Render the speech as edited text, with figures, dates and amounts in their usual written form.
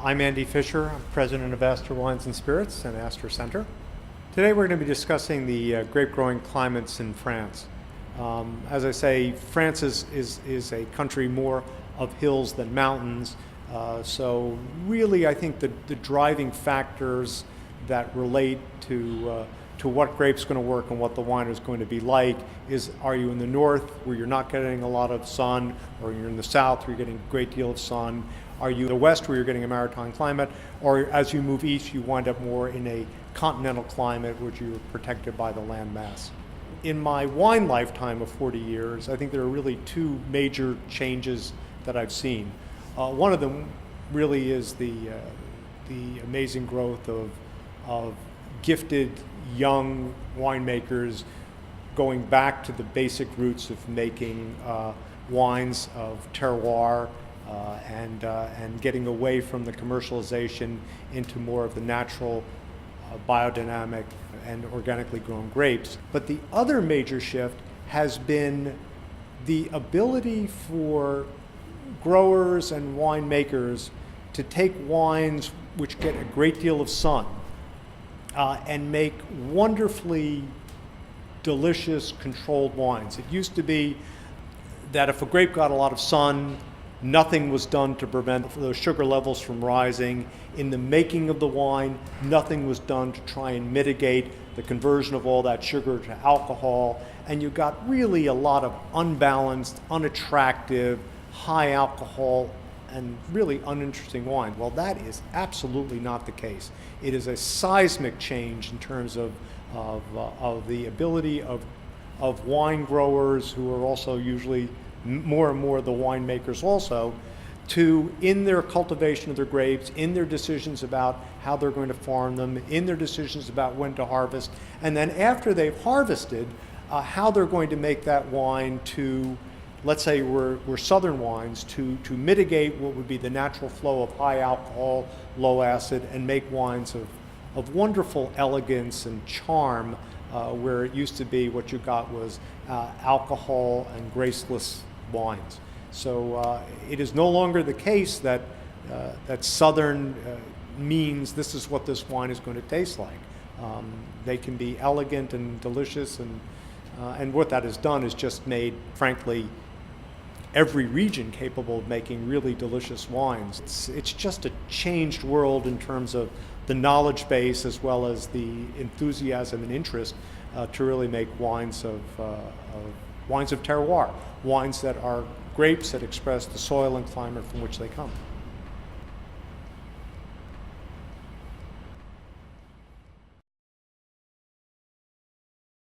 I'm Andy Fisher. I'm president of Astor Wines and Spirits and Astor Center. Today we're going to be discussing the grape growing climates in France. As I say, France is a country more of hills than mountains. So really I think the driving factors that relate to what grape's going to work and what the wine is going to be like is, are you in the north where you're not getting a lot of sun, or you're in the south where you're getting a great deal of sun? Are you in the west where you're getting a maritime climate? Or as you move east, you wind up more in a continental climate where you're protected by the land mass. In my wine lifetime of 40 years, I think there are really two major changes that I've seen. One of them really is the amazing growth of gifted young winemakers going back to the basic roots of making wines of terroir and getting away from the commercialization into more of the natural, biodynamic and organically grown grapes. But the other major shift has been the ability for growers and winemakers to take wines which get a great deal of sun and make wonderfully delicious controlled wines. It used to be that if a grape got a lot of sun, nothing was done to prevent those sugar levels from rising. In the making of the wine, nothing was done to try and mitigate the conversion of all that sugar to alcohol. And you got really a lot of unbalanced, unattractive, high alcohol, and really uninteresting wine. Well, that is absolutely not the case. It is a seismic change in terms of the ability of wine growers, who are also usually more and more the winemakers also, to, in their cultivation of their grapes, in their decisions about how they're going to farm them, in their decisions about when to harvest, and then after they've harvested, how they're going to make that wine to, let's say we're southern wines, to mitigate what would be the natural flow of high alcohol, low acid, and make wines of wonderful elegance and charm, where it used to be what you got was alcohol and graceless wines. So it is no longer the case that southern means this is what this wine is going to taste like. They can be elegant and delicious, and what that has done is just made, frankly, every region capable of making really delicious wines. It's just a changed world in terms of the knowledge base as well as the enthusiasm and interest to really make wines of terroir, wines that are grapes that express the soil and climate from which they come.